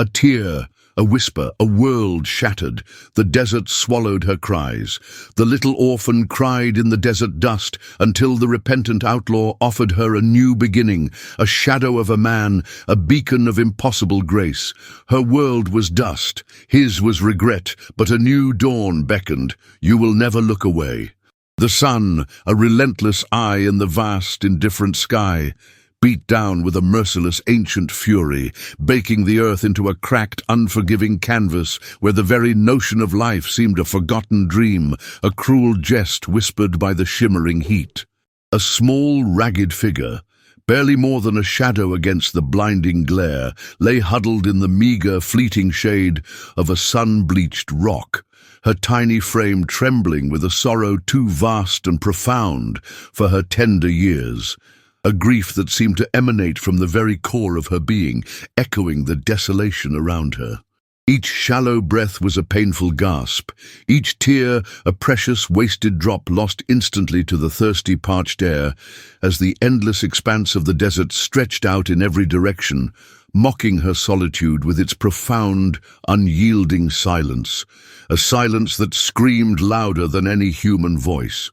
A tear, a whisper, a world shattered. The desert swallowed her cries. The little orphan cried in the desert dust until the repentant outlaw offered her a new beginning, a shadow of a man, a beacon of impossible grace. Her world was dust, his was regret, but a new dawn beckoned. You will never look away. The sun, a relentless eye in the vast, indifferent sky, beat down with a merciless ancient fury, baking the earth into a cracked, unforgiving canvas where the very notion of life seemed a forgotten dream, a cruel jest whispered by the shimmering heat. A small, ragged figure, barely more than a shadow against the blinding glare, lay huddled in the meager, fleeting shade of a sun-bleached rock, her tiny frame trembling with a sorrow too vast and profound for her tender years. A grief that seemed to emanate from the very core of her being, echoing the desolation around her. Each shallow breath was a painful gasp, each tear a precious wasted drop lost instantly to the thirsty, parched air, as the endless expanse of the desert stretched out in every direction, mocking her solitude with its profound, unyielding silence, a silence that screamed louder than any human voice.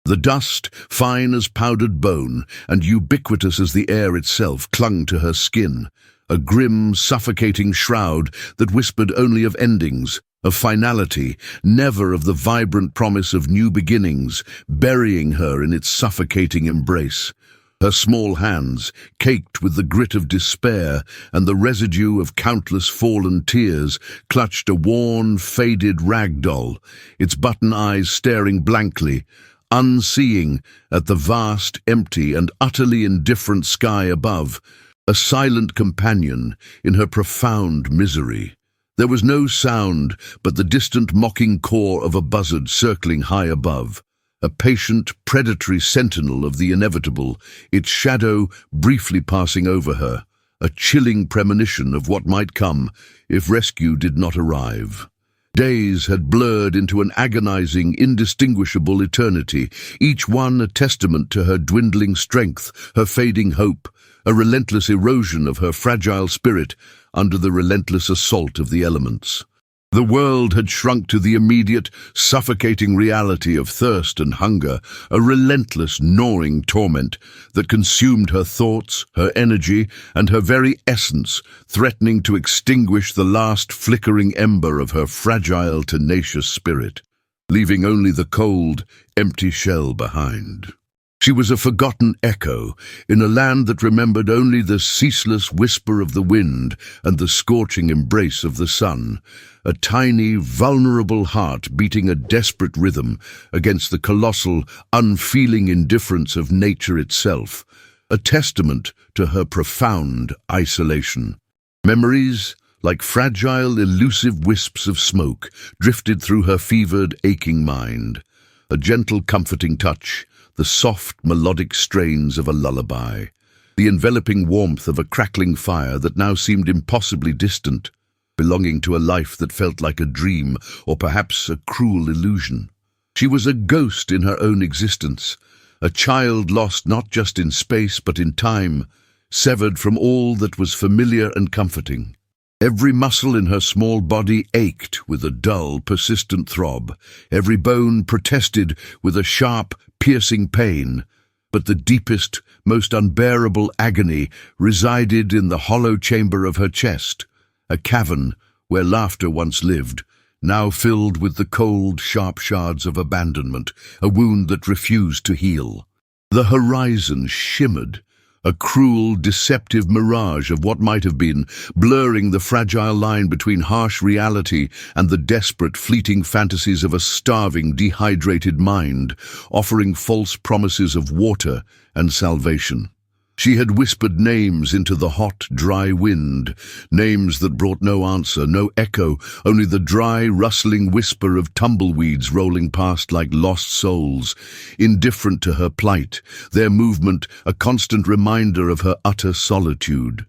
The dust, fine as powdered bone and ubiquitous as the air itself, clung to her skin, a grim, suffocating shroud that whispered only of endings, of finality, never of the vibrant promise of new beginnings, burying her in its suffocating embrace. Her small hands, caked with the grit of despair and the residue of countless fallen tears, clutched a worn, faded rag doll, its button eyes staring blankly, unseeing at the vast, empty, and utterly indifferent sky above, a silent companion in her profound misery. There was no sound but the distant mocking caw of a buzzard circling high above, a patient, predatory sentinel of the inevitable, its shadow briefly passing over her, a chilling premonition of what might come if rescue did not arrive. Days had blurred into an agonizing, indistinguishable eternity, each one a testament to her dwindling strength, her fading hope, a relentless erosion of her fragile spirit under the relentless assault of the elements. The world had shrunk to the immediate, suffocating reality of thirst and hunger, a relentless, gnawing torment that consumed her thoughts, her energy, and her very essence, threatening to extinguish the last flickering ember of her fragile, tenacious spirit, leaving only the cold, empty shell behind. She was a forgotten echo in a land that remembered only the ceaseless whisper of the wind and the scorching embrace of the sun, a tiny, vulnerable heart beating a desperate rhythm against the colossal, unfeeling indifference of nature itself, a testament to her profound isolation. Memories, like fragile, elusive wisps of smoke, drifted through her fevered, aching mind, a gentle, comforting touch, the soft, melodic strains of a lullaby, the enveloping warmth of a crackling fire that now seemed impossibly distant, belonging to a life that felt like a dream or perhaps a cruel illusion. She was a ghost in her own existence, a child lost not just in space but in time, severed from all that was familiar and comforting. Every muscle in her small body ached with a dull, persistent throb. Every bone protested with a sharp, piercing pain. But the deepest, most unbearable agony resided in the hollow chamber of her chest, a cavern where laughter once lived, now filled with the cold, sharp shards of abandonment, a wound that refused to heal. The horizon shimmered, a cruel, deceptive mirage of what might have been, blurring the fragile line between harsh reality and the desperate, fleeting fantasies of a starving, dehydrated mind, offering false promises of water and salvation. She had whispered names into the hot, dry wind, names that brought no answer, no echo, only the dry, rustling whisper of tumbleweeds rolling past like lost souls, indifferent to her plight, their movement a constant reminder of her utter solitude.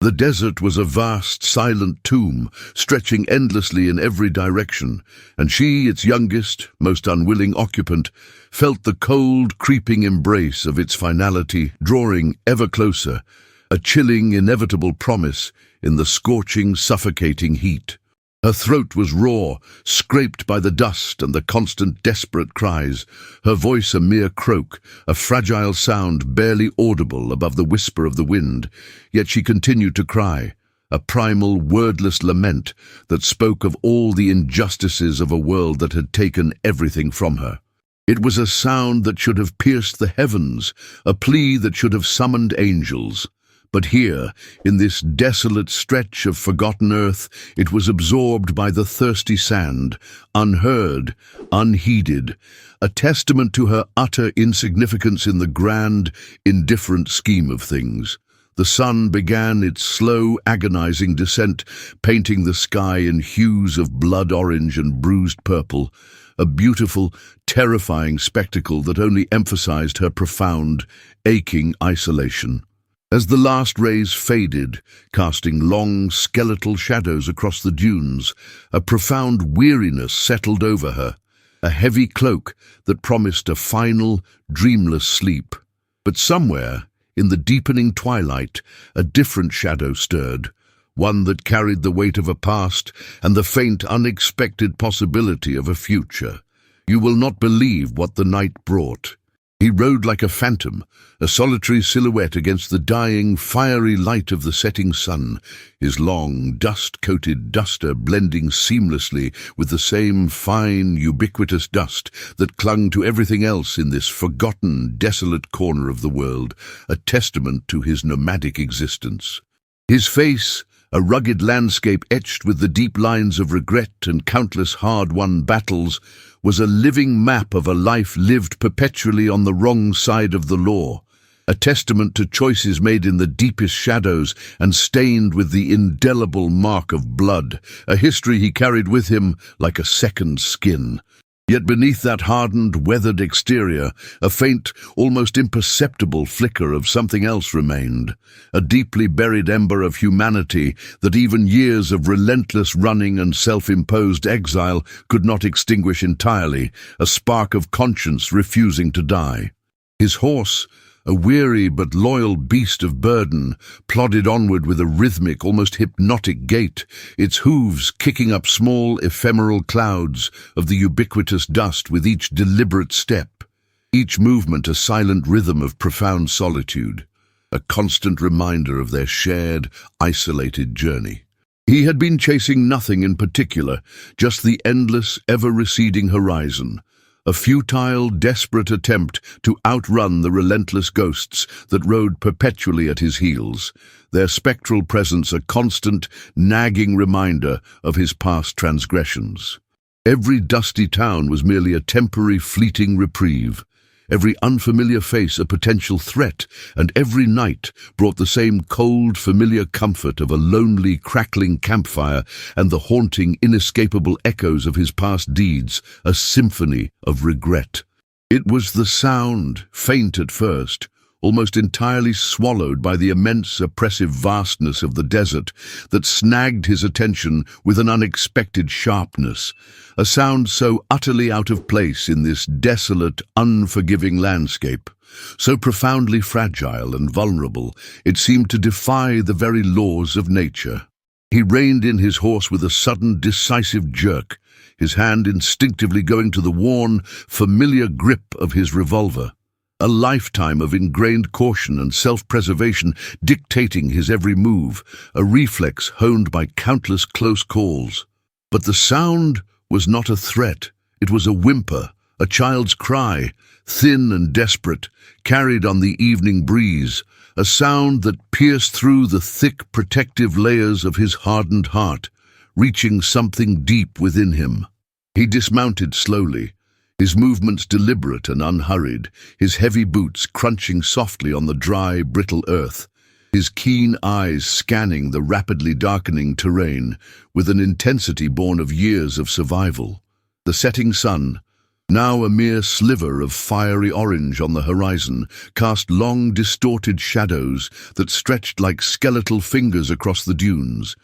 The desert was a vast, silent tomb, stretching endlessly in every direction, and she, its youngest, most unwilling occupant, felt the cold, creeping embrace of its finality, drawing ever closer, a chilling, inevitable promise in the scorching, suffocating heat. Her throat was raw, scraped by the dust and the constant desperate cries, her voice a mere croak, a fragile sound barely audible above the whisper of the wind, yet she continued to cry, a primal, wordless lament that spoke of all the injustices of a world that had taken everything from her. It was a sound that should have pierced the heavens, a plea that should have summoned angels. But here, in this desolate stretch of forgotten earth, it was absorbed by the thirsty sand, unheard, unheeded, a testament to her utter insignificance in the grand, indifferent scheme of things. The sun began its slow, agonizing descent, painting the sky in hues of blood orange and bruised purple, a beautiful, terrifying spectacle that only emphasized her profound, aching isolation. As the last rays faded, casting long, skeletal shadows across the dunes, a profound weariness settled over her, a heavy cloak that promised a final, dreamless sleep. But somewhere, in the deepening twilight, a different shadow stirred, one that carried the weight of a past and the faint, unexpected possibility of a future. You will not believe what the night brought. He rode like a phantom, a solitary silhouette against the dying, fiery light of the setting sun, his long, dust-coated duster blending seamlessly with the same fine, ubiquitous dust that clung to everything else in this forgotten, desolate corner of the world, a testament to his nomadic existence. His face, a rugged landscape etched with the deep lines of regret and countless hard-won battles, was a living map of a life lived perpetually on the wrong side of the law, a testament to choices made in the deepest shadows and stained with the indelible mark of blood, a history he carried with him like a second skin. Yet beneath that hardened, weathered exterior, a faint, almost imperceptible flicker of something else remained, a deeply buried ember of humanity that even years of relentless running and self-imposed exile could not extinguish entirely, a spark of conscience refusing to die. His horse, a weary but loyal beast of burden, plodded onward with a rhythmic, almost hypnotic gait, its hooves kicking up small, ephemeral clouds of the ubiquitous dust with each deliberate step, each movement a silent rhythm of profound solitude, a constant reminder of their shared, isolated journey. He had been chasing nothing in particular, just the endless, ever-receding horizon, a futile, desperate attempt to outrun the relentless ghosts that rode perpetually at his heels, their spectral presence a constant, nagging reminder of his past transgressions. Every dusty town was merely a temporary, fleeting reprieve, every unfamiliar face a potential threat, and every night brought the same cold, familiar comfort of a lonely, crackling campfire and the haunting, inescapable echoes of his past deeds, a symphony of regret. It was the sound, faint at first, almost entirely swallowed by the immense, oppressive vastness of the desert, that snagged his attention with an unexpected sharpness, a sound so utterly out of place in this desolate, unforgiving landscape, so profoundly fragile and vulnerable, it seemed to defy the very laws of nature. He reined in his horse with a sudden, decisive jerk, his hand instinctively going to the worn, familiar grip of his revolver. A lifetime of ingrained caution and self-preservation dictating his every move, a reflex honed by countless close calls. But the sound was not a threat. It was a whimper, a child's cry, thin and desperate, carried on the evening breeze, a sound that pierced through the thick protective layers of his hardened heart, reaching something deep within him. He dismounted slowly, his movements deliberate and unhurried, his heavy boots crunching softly on the dry, brittle earth, his keen eyes scanning the rapidly darkening terrain with an intensity born of years of survival. The setting sun, now a mere sliver of fiery orange on the horizon, cast long, distorted shadows that stretched like skeletal fingers across the dunes,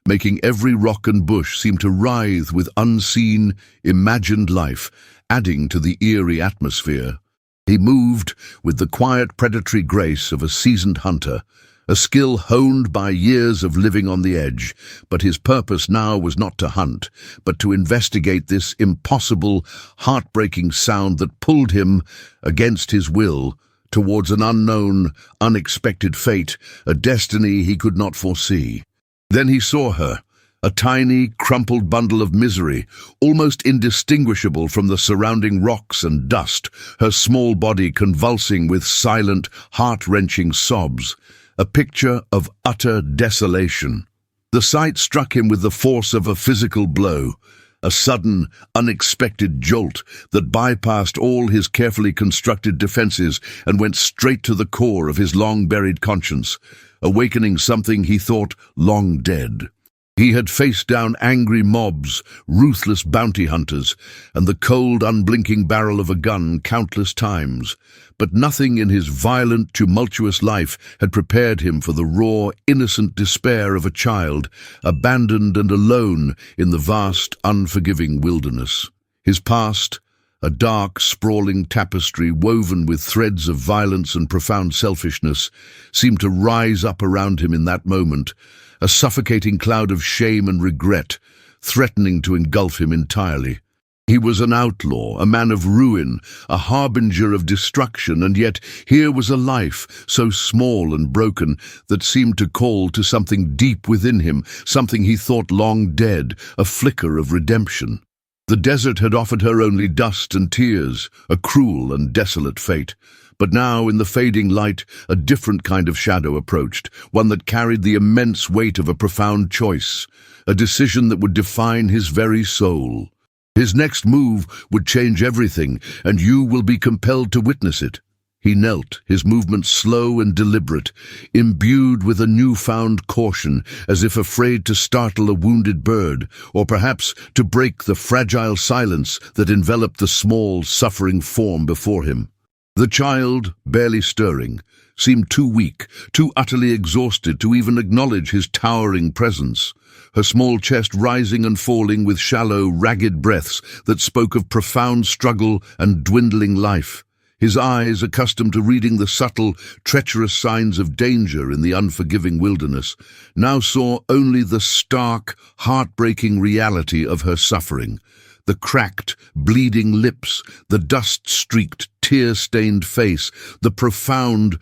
making every rock and bush seem to writhe with unseen, imagined life, adding to the eerie atmosphere. He moved with the quiet predatory grace of a seasoned hunter, a skill honed by years of living on the edge, but his purpose now was not to hunt, but to investigate this impossible, heartbreaking sound that pulled him, against his will, towards an unknown, unexpected fate, a destiny he could not foresee. Then he saw her, a tiny, crumpled bundle of misery, almost indistinguishable from the surrounding rocks and dust, her small body convulsing with silent, heart-wrenching sobs, a picture of utter desolation. The sight struck him with the force of a physical blow, a sudden, unexpected jolt that bypassed all his carefully constructed defenses and went straight to the core of his long-buried conscience, awakening something he thought long dead. He had faced down angry mobs, ruthless bounty hunters, and the cold, unblinking barrel of a gun countless times, but nothing in his violent, tumultuous life had prepared him for the raw, innocent despair of a child, abandoned and alone in the vast, unforgiving wilderness. His past, a dark, sprawling tapestry woven with threads of violence and profound selfishness, seemed to rise up around him in that moment, a suffocating cloud of shame and regret, threatening to engulf him entirely. He was an outlaw, a man of ruin, a harbinger of destruction, and yet here was a life so small and broken that seemed to call to something deep within him, something he thought long dead, a flicker of redemption. The desert had offered her only dust and tears, a cruel and desolate fate. But now, in the fading light, a different kind of shadow approached, one that carried the immense weight of a profound choice, a decision that would define his very soul. His next move would change everything, and you will be compelled to witness it. He knelt, his movements slow and deliberate, imbued with a newfound caution, as if afraid to startle a wounded bird, or perhaps to break the fragile silence that enveloped the small, suffering form before him. The child, barely stirring, seemed too weak, too utterly exhausted to even acknowledge his towering presence, her small chest rising and falling with shallow, ragged breaths that spoke of profound struggle and dwindling life. His eyes, accustomed to reading the subtle, treacherous signs of danger in the unforgiving wilderness, now saw only the stark, heartbreaking reality of her suffering. The cracked, bleeding lips, the dust-streaked, tear-stained face, the profound,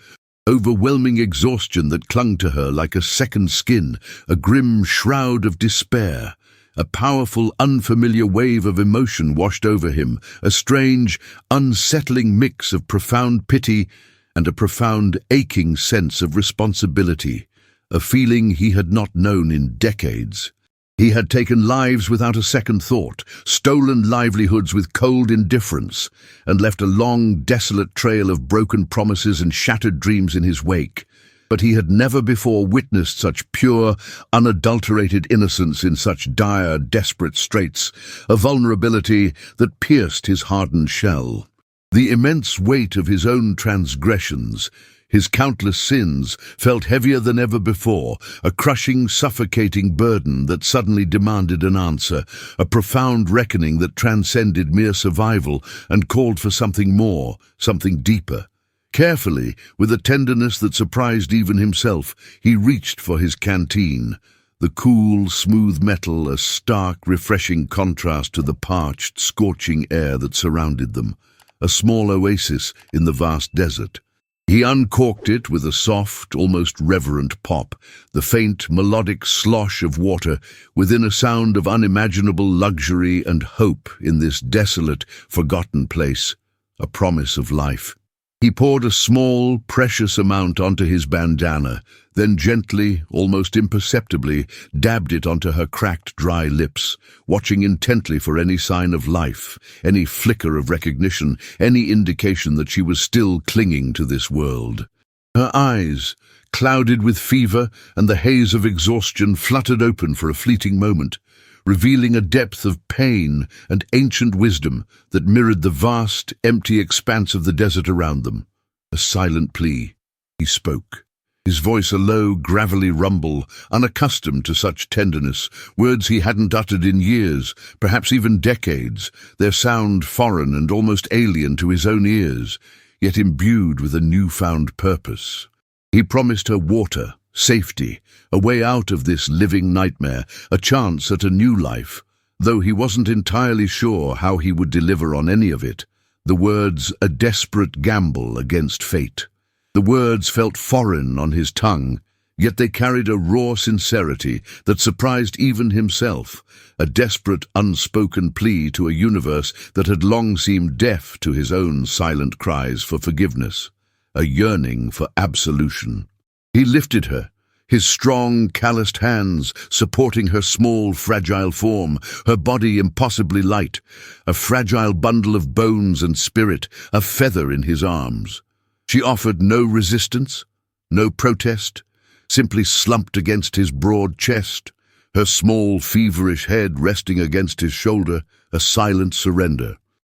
overwhelming exhaustion that clung to her like a second skin, a grim shroud of despair. A powerful, unfamiliar wave of emotion washed over him, a strange, unsettling mix of profound pity and a profound, aching sense of responsibility, a feeling he had not known in decades. He had taken lives without a second thought, stolen livelihoods with cold indifference, and left a long, desolate trail of broken promises and shattered dreams in his wake. But he had never before witnessed such pure, unadulterated innocence in such dire, desperate straits, a vulnerability that pierced his hardened shell. The immense weight of his own transgressions, his countless sins, felt heavier than ever before, a crushing, suffocating burden that suddenly demanded an answer, a profound reckoning that transcended mere survival and called for something more, something deeper. Carefully, with a tenderness that surprised even himself, he reached for his canteen. The cool, smooth metal, a stark, refreshing contrast to the parched, scorching air that surrounded them, a small oasis in the vast desert. He uncorked it with a soft, almost reverent pop, the faint, melodic slosh of water within a sound of unimaginable luxury and hope in this desolate, forgotten place, a promise of life. He poured a small, precious amount onto his bandana, then gently, almost imperceptibly, dabbed it onto her cracked, dry lips, watching intently for any sign of life, any flicker of recognition, any indication that she was still clinging to this world. Her eyes, clouded with fever and the haze of exhaustion, fluttered open for a fleeting moment, revealing a depth of pain and ancient wisdom that mirrored the vast, empty expanse of the desert around them. A silent plea. He spoke, his voice a low, gravelly rumble, unaccustomed to such tenderness, words he hadn't uttered in years, perhaps even decades, their sound foreign and almost alien to his own ears, yet imbued with a newfound purpose. He promised her water, safety, a way out of this living nightmare, a chance at a new life. Though he wasn't entirely sure how he would deliver on any of it, the words "a desperate gamble against fate." The words felt foreign on his tongue, yet they carried a raw sincerity that surprised even himself, a desperate, unspoken plea to a universe that had long seemed deaf to his own silent cries for forgiveness, a yearning for absolution. He lifted her, his strong, calloused hands supporting her small, fragile form, her body impossibly light, a fragile bundle of bones and spirit, a feather in his arms. She offered no resistance, no protest, simply slumped against his broad chest, her small, feverish head resting against his shoulder, a silent surrender.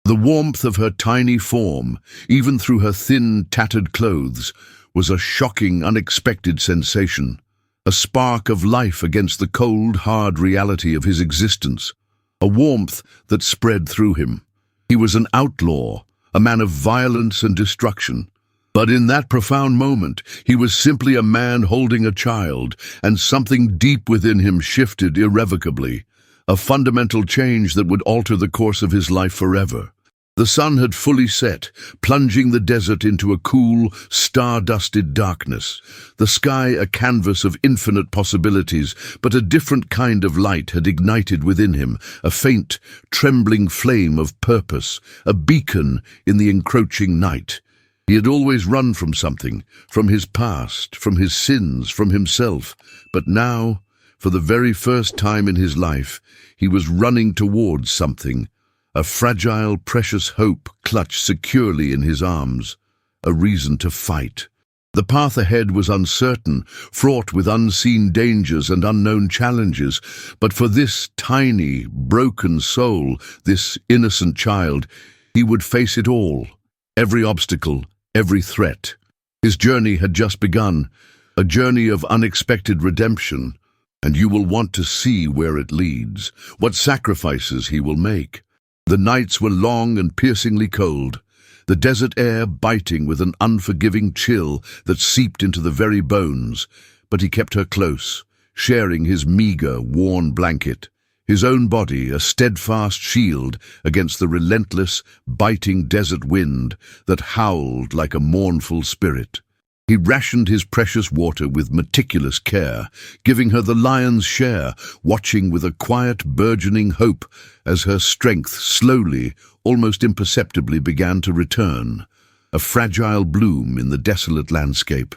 The warmth of her tiny form, even through her thin, tattered clothes, was a shocking, unexpected sensation, a spark of life against the cold, hard reality of his existence, a warmth that spread through him. He was an outlaw, a man of violence and destruction. But in that profound moment, he was simply a man holding a child, and something deep within him shifted irrevocably, a fundamental change that would alter the course of his life forever. The sun had fully set, plunging the desert into a cool, star-dusted darkness. The sky a canvas of infinite possibilities, but a different kind of light had ignited within him, a faint, trembling flame of purpose, a beacon in the encroaching night. He had always run from something, from his past, from his sins, from himself. But now, for the very first time in his life, he was running towards something, a fragile, precious hope clutched securely in his arms, a reason to fight. The path ahead was uncertain, fraught with unseen dangers and unknown challenges, but for this tiny, broken soul, this innocent child, he would face it all, every obstacle, every threat. His journey had just begun, a journey of unexpected redemption, and you will want to see where it leads, what sacrifices he will make. The nights were long and piercingly cold, the desert air biting with an unforgiving chill that seeped into the very bones, but he kept her close, sharing his meager, worn blanket, his own body a steadfast shield against the relentless, biting desert wind that howled like a mournful spirit. He rationed his precious water with meticulous care, giving her the lion's share, watching with a quiet, burgeoning hope as her strength slowly, almost imperceptibly began to return, a fragile bloom in the desolate landscape.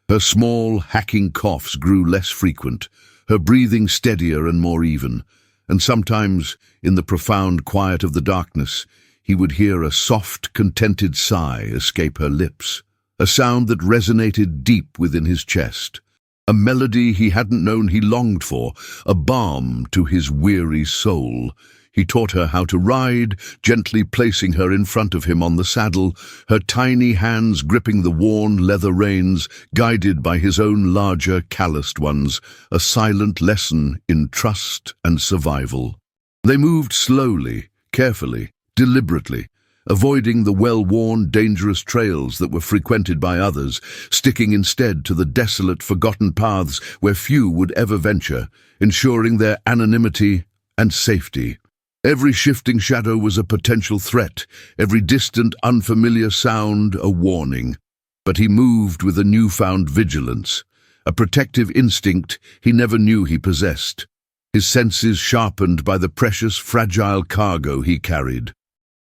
Her small, hacking coughs grew less frequent, her breathing steadier and more even, and sometimes, in the profound quiet of the darkness, he would hear a soft, contented sigh escape her lips, a sound that resonated deep within his chest, a melody he hadn't known he longed for, a balm to his weary soul. He taught her how to ride, gently placing her in front of him on the saddle, her tiny hands gripping the worn leather reins, guided by his own larger, calloused ones, a silent lesson in trust and survival. They moved slowly, carefully, deliberately, avoiding the well-worn, dangerous trails that were frequented by others, sticking instead to the desolate, forgotten paths where few would ever venture, ensuring their anonymity and safety. Every shifting shadow was a potential threat, every distant, unfamiliar sound a warning. But he moved with a newfound vigilance, a protective instinct he never knew he possessed, his senses sharpened by the precious, fragile cargo he carried.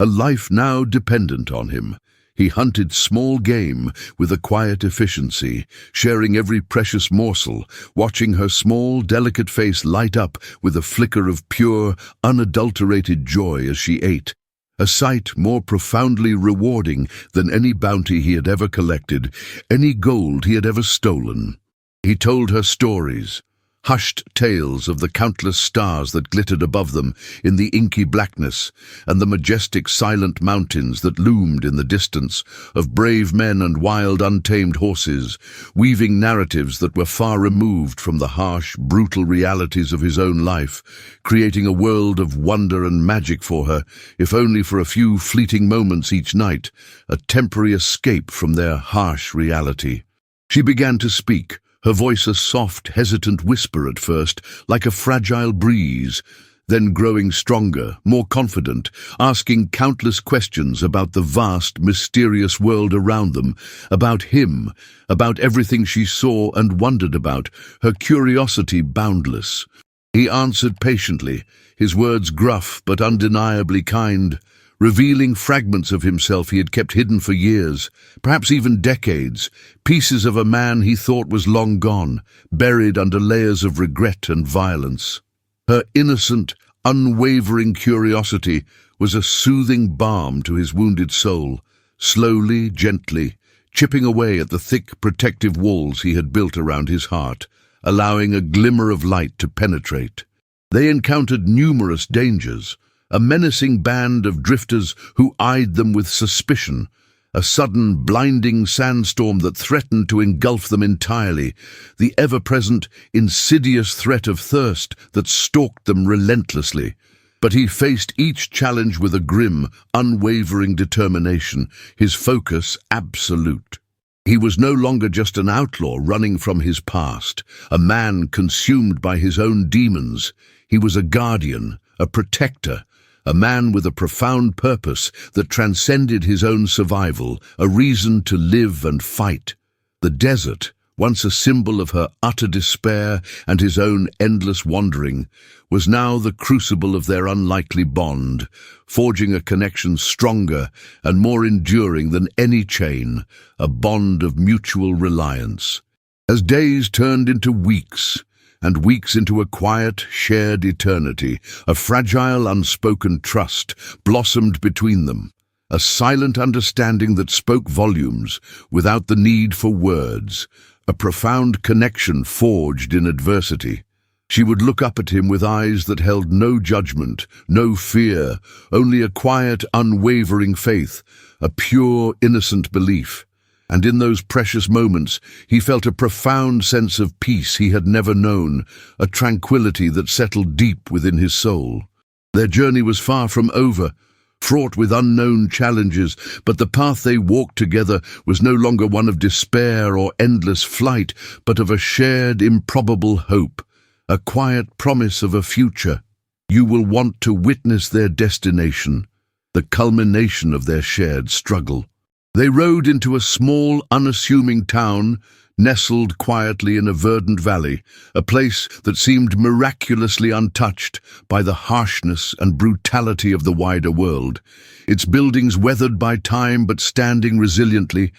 A life now dependent on him. He hunted small game with a quiet efficiency, sharing every precious morsel, watching her small, delicate face light up with a flicker of pure, unadulterated joy as she ate, a sight more profoundly rewarding than any bounty he had ever collected, any gold he had ever stolen. He told her stories, hushed tales of the countless stars that glittered above them in the inky blackness, and the majestic silent mountains that loomed in the distance, of brave men and wild untamed horses, weaving narratives that were far removed from the harsh, brutal realities of his own life, creating a world of wonder and magic for her, if only for a few fleeting moments each night, a temporary escape from their harsh reality. She began to speak, her voice a soft, hesitant whisper at first, like a fragile breeze, then growing stronger, more confident, asking countless questions about the vast, mysterious world around them, about him, about everything she saw and wondered about, her curiosity boundless. He answered patiently, his words gruff but undeniably kind, revealing fragments of himself he had kept hidden for years, perhaps even decades, pieces of a man he thought was long gone, buried under layers of regret and violence. Her innocent, unwavering curiosity was a soothing balm to his wounded soul, slowly, gently, chipping away at the thick, protective walls he had built around his heart, allowing a glimmer of light to penetrate. They encountered numerous dangers, a menacing band of drifters who eyed them with suspicion, a sudden, blinding sandstorm that threatened to engulf them entirely, the ever-present, insidious threat of thirst that stalked them relentlessly. But he faced each challenge with a grim, unwavering determination, his focus absolute. He was no longer just an outlaw running from his past, a man consumed by his own demons. He was a guardian, a protector, a man with a profound purpose that transcended his own survival, a reason to live and fight. The desert, once a symbol of her utter despair and his own endless wandering, was now the crucible of their unlikely bond, forging a connection stronger and more enduring than any chain, a bond of mutual reliance. As days turned into weeks, and weeks into a quiet, shared eternity, a fragile, unspoken trust blossomed between them, a silent understanding that spoke volumes without the need for words, a profound connection forged in adversity. She would look up at him with eyes that held no judgment, no fear, only a quiet, unwavering faith, a pure, innocent belief. And in those precious moments, he felt a profound sense of peace he had never known, a tranquility that settled deep within his soul. Their journey was far from over, fraught with unknown challenges, but the path they walked together was no longer one of despair or endless flight, but of a shared, improbable hope, a quiet promise of a future. You will want to witness their destination, the culmination of their shared struggle. They rode into a small, unassuming town, nestled quietly in a verdant valley, a place that seemed miraculously untouched by the harshness and brutality of the wider world. Its buildings weathered by time but standing resiliently,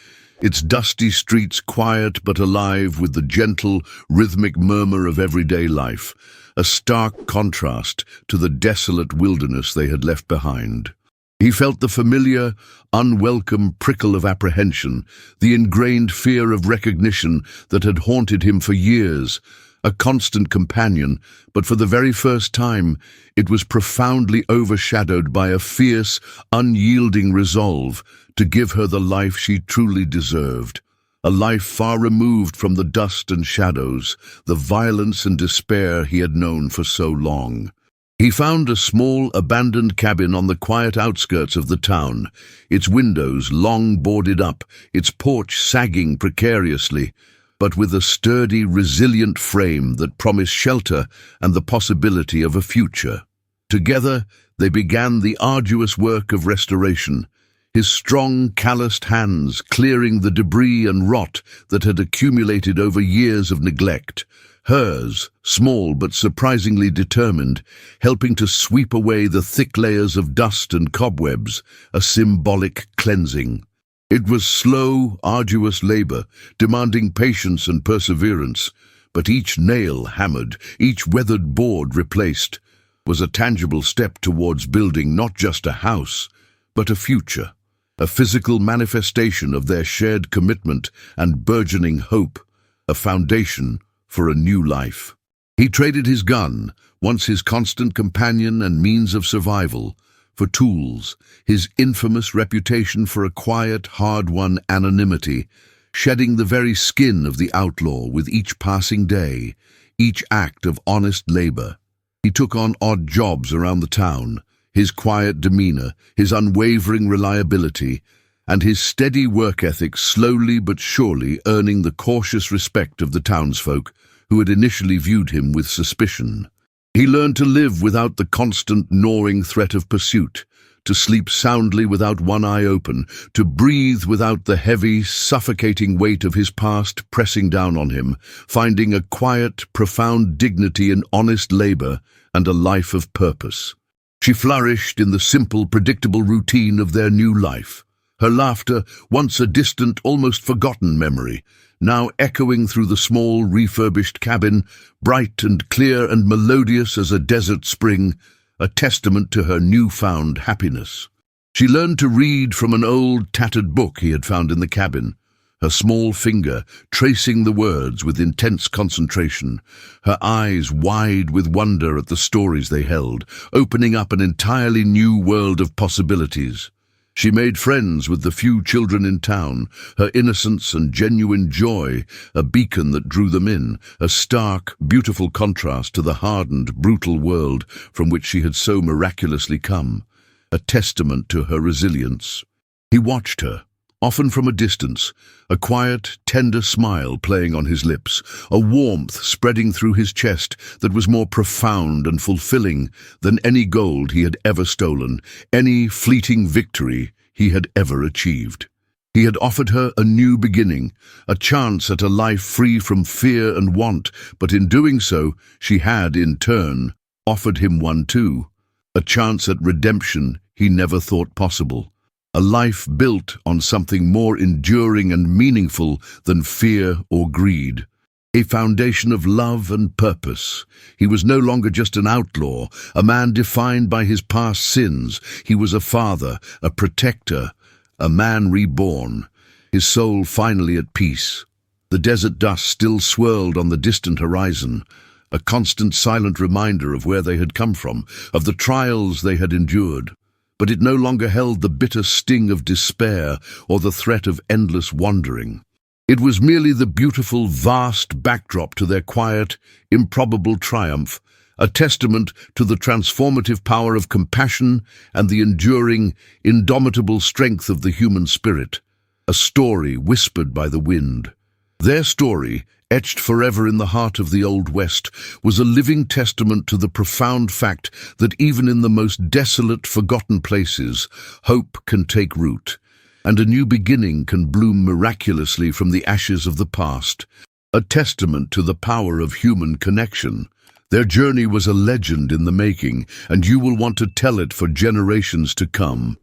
its dusty streets quiet but alive with the gentle, rhythmic murmur of everyday life, a stark contrast to the desolate wilderness they had left behind. He felt the familiar, unwelcome prickle of apprehension, the ingrained fear of recognition that had haunted him for years, a constant companion, but for the very first time, it was profoundly overshadowed by a fierce, unyielding resolve to give her the life she truly deserved, a life far removed from the dust and shadows, the violence and despair he had known for so long. He found a small, abandoned cabin on the quiet outskirts of the town, its windows long boarded up, its porch sagging precariously, but with a sturdy, resilient frame that promised shelter and the possibility of a future. Together, they began the arduous work of restoration, his strong, calloused hands clearing the debris and rot that had accumulated over years of neglect, hers, small but surprisingly determined, helping to sweep away the thick layers of dust and cobwebs, a symbolic cleansing. It was slow, arduous labor, demanding patience and perseverance, but each nail hammered, each weathered board replaced, was a tangible step towards building not just a house, but a future, a physical manifestation of their shared commitment and burgeoning hope, a foundation for a new life. He traded his gun, once his constant companion and means of survival, for tools, his infamous reputation for a quiet, hard-won anonymity, shedding the very skin of the outlaw with each passing day, each act of honest labor. He took on odd jobs around the town, his quiet demeanor, his unwavering reliability, and his steady work ethic slowly but surely earning the cautious respect of the townsfolk who had initially viewed him with suspicion. He learned to live without the constant gnawing threat of pursuit, to sleep soundly without one eye open, to breathe without the heavy, suffocating weight of his past pressing down on him, finding a quiet, profound dignity in honest labor and a life of purpose. She flourished in the simple, predictable routine of their new life. Her laughter, once a distant, almost forgotten memory, now echoing through the small, refurbished cabin, bright and clear and melodious as a desert spring, a testament to her newfound happiness. She learned to read from an old, tattered book he had found in the cabin, her small finger tracing the words with intense concentration, her eyes wide with wonder at the stories they held, opening up an entirely new world of possibilities. She made friends with the few children in town, her innocence and genuine joy a beacon that drew them in, a stark, beautiful contrast to the hardened, brutal world from which she had so miraculously come, a testament to her resilience. He watched her, often from a distance, a quiet, tender smile playing on his lips, a warmth spreading through his chest that was more profound and fulfilling than any gold he had ever stolen, any fleeting victory he had ever achieved. He had offered her a new beginning, a chance at a life free from fear and want, but in doing so, she had, in turn, offered him one too, a chance at redemption he never thought possible. A life built on something more enduring and meaningful than fear or greed. A foundation of love and purpose. He was no longer just an outlaw, a man defined by his past sins. He was a father, a protector, a man reborn, his soul finally at peace. The desert dust still swirled on the distant horizon, a constant silent reminder of where they had come from, of the trials they had endured. But it no longer held the bitter sting of despair or the threat of endless wandering. It was merely the beautiful, vast backdrop to their quiet, improbable triumph, a testament to the transformative power of compassion and the enduring, indomitable strength of the human spirit, a story whispered by the wind. Their story, etched forever in the heart of the Old West, was a living testament to the profound fact that even in the most desolate, forgotten places, hope can take root, and a new beginning can bloom miraculously from the ashes of the past, a testament to the power of human connection. Their journey was a legend in the making, and you will want to tell it for generations to come.